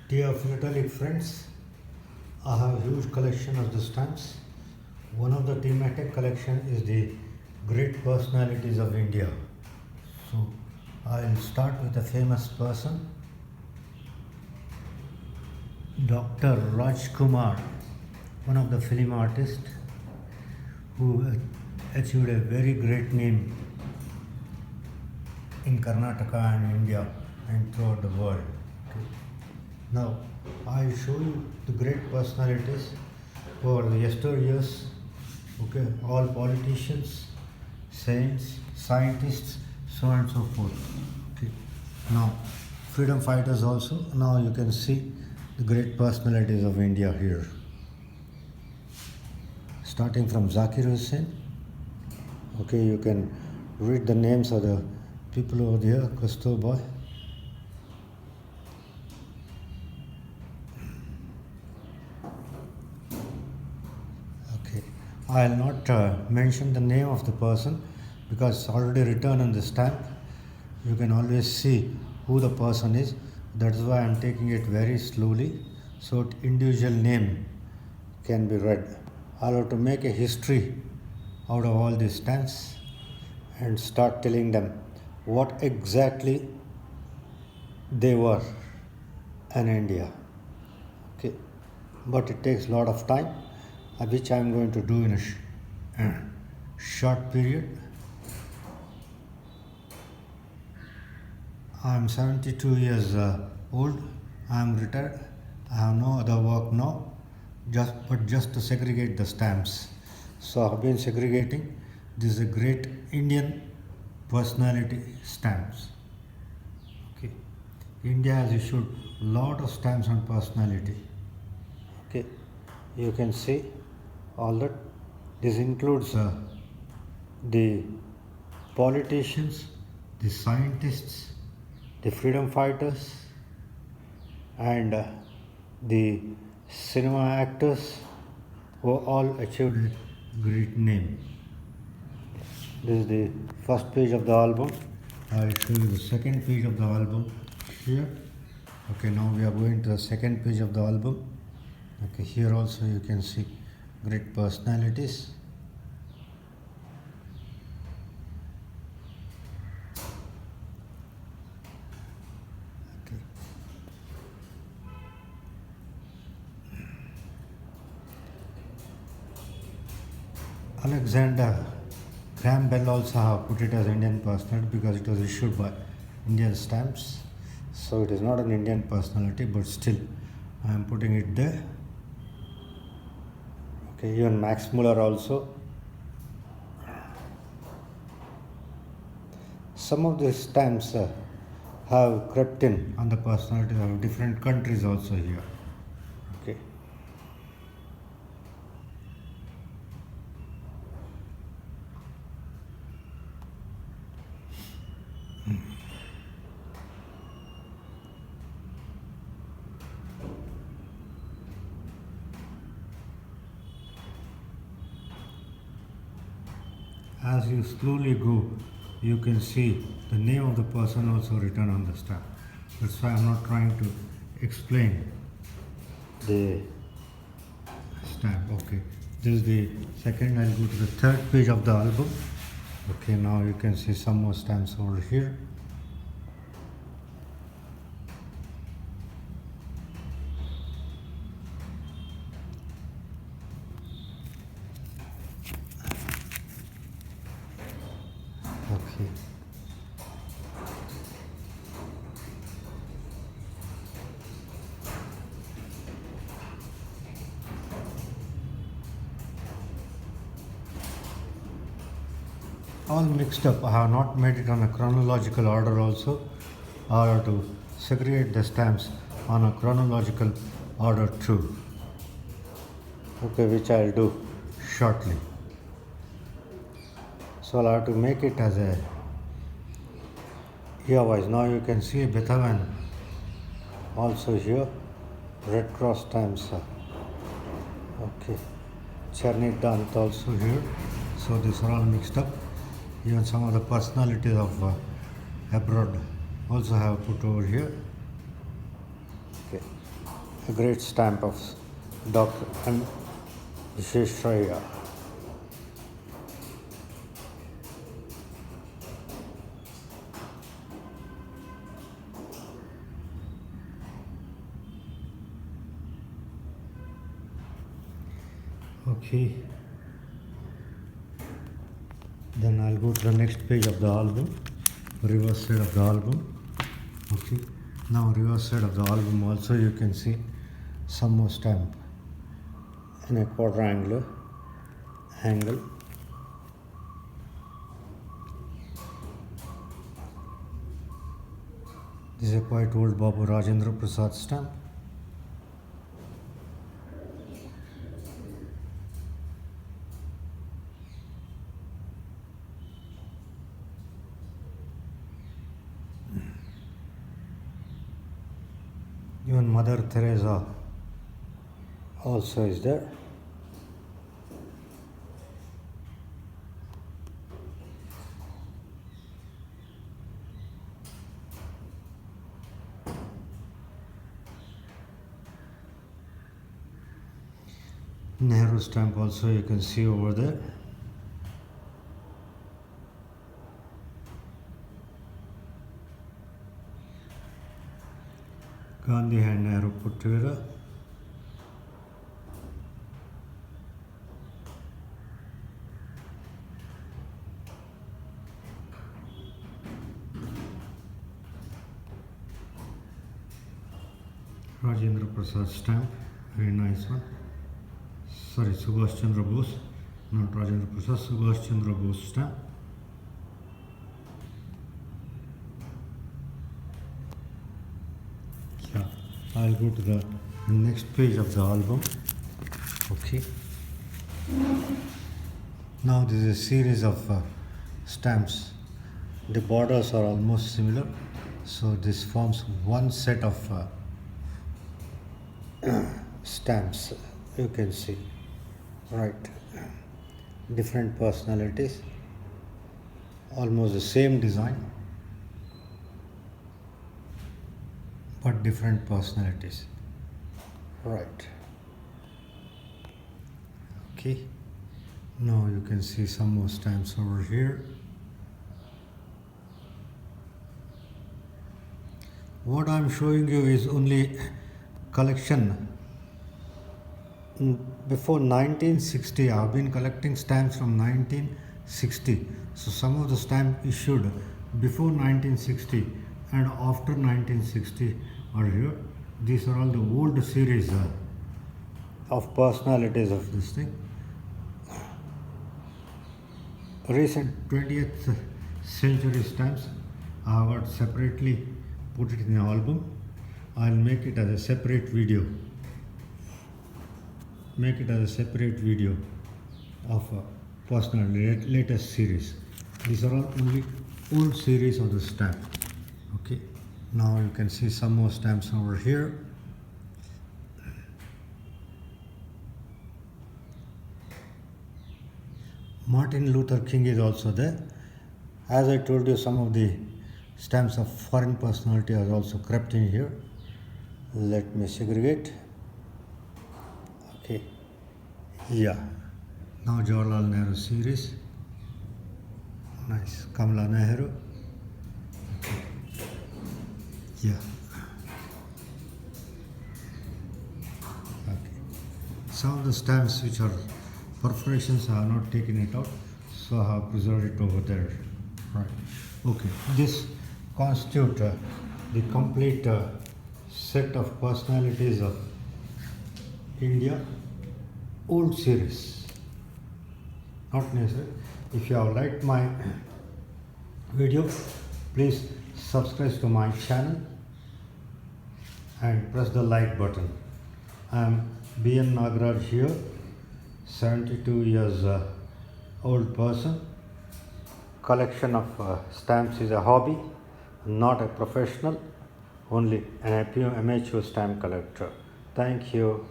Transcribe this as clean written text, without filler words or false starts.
Dear philatelic friends, I have a huge collection of the stamps. One of the thematic collection is the great personalities of India. So I'll start with a famous person, Dr. Rajkumar, one of the film artists who achieved a very great name in Karnataka and India and throughout the world. Okay. Now, I show you the great personalities for the yesteryears. Okay, all politicians, saints, scientists, so on and so forth. Okay. Now, freedom fighters also. Now you can see the great personalities of India here. Starting from Zakir Hussain. Okay, you can read the names of the people over there. Kasturba. Okay, I'll not mention the name of the person because it's already written on the stamp. You can always see who the person is. That's why I'm taking it very slowly so individual name can be read. I'll have to make a history out of all these stamps and start telling them what exactly they were in India. Okay, but it takes a lot of time, which I'm going to do in a short period. I'm 72 years old. I'm retired. I have no other work now, just to segregate the stamps. So I've been segregating. This is a great Indian personality stamps. Okay, India has issued a lot of stamps on personality. Okay, you can see all that. This includes the politicians, the scientists, the freedom fighters, and the cinema actors who all achieved a great name. This is the first page of the album. I'll show you the second page of the album here. Okay, now we are going to the second page of the album. Okay, here also you can see great personalities. Okay. Alexander Graham Bell also have put it as Indian personality because it was issued by Indian stamps. So it is not an Indian personality, but still I am putting it there. Okay, even Max Muller also. Some of the stamps have crept in on the personalities of different countries also here. Okay. As you slowly go, you can see the name of the person also written on the stamp. That's why I'm not trying to explain the stamp. Okay, this is the second. I'll go to the third page of the album. Okay, now you can see some more stamps over here. Okay. All mixed up. I have not made it on a chronological order also. I have to segregate the stamps on a chronological order too. Okay, which I'll do shortly. So I'll have to make it as a year-wise. Now you can see Beethoven also here. Red Cross stamps. Okay. Cherny Dant also here. So these are all mixed up. Even some of the personalities of abroad also have put over here. Okay. a great stamp of Dr. M. Visvesvaraya. Okay, then I'll go to the next page of the album, reverse side of the album. Okay, now reverse side of the album also you can see some more stamp in a quadrangular angle. This is a quite old Babu Rajendra Prasad stamp. Even Mother Teresa also is there. Nehru stamp also you can see over there. Gandhi and Nehru put together. Rajendra Prasad stamp, very nice one. Sorry, Subhash Chandra Bose, not Rajendra Prasad, Subhash Chandra Bose stamp. Yeah, I'll go to the next page of the album. Okay. Now this is a series of stamps. The borders are almost similar, so this forms one set of stamps. You can see, right? Different personalities, almost the same design, but different personalities, right? Okay, now you can see some more stamps over here. What I'm showing you is only collection. Before 1960, I've been collecting stamps from 1960. So some of the stamps issued before 1960 and after 1960 are here. These are all the old series of personalities of this thing. Recent 20th century stamps I have got separately put it in an album. I'll make it as a separate video. Make it as a separate video of a personal latest series. These are all only old series of the stamp. Okay, now you can see some more stamps over here. Martin Luther King is also there. As I told you, some of the stamps of foreign personality are also crept in here. Let me segregate. Okay, yeah, now Jawaharlal Nehru series, nice, Kamala Nehru, okay. Yeah, okay, some of the stamps which are perforations I have not taken it out, so I have preserved it over there, right? Okay, this constitutes the complete set of personalities of India, old series, not necessary. If you have liked my video, please subscribe to my channel and press the like button. I am B.N. Nagaraj here, 72 years old person. Collection of stamps is a hobby, not a professional, only an amateur stamp collector. Thank you.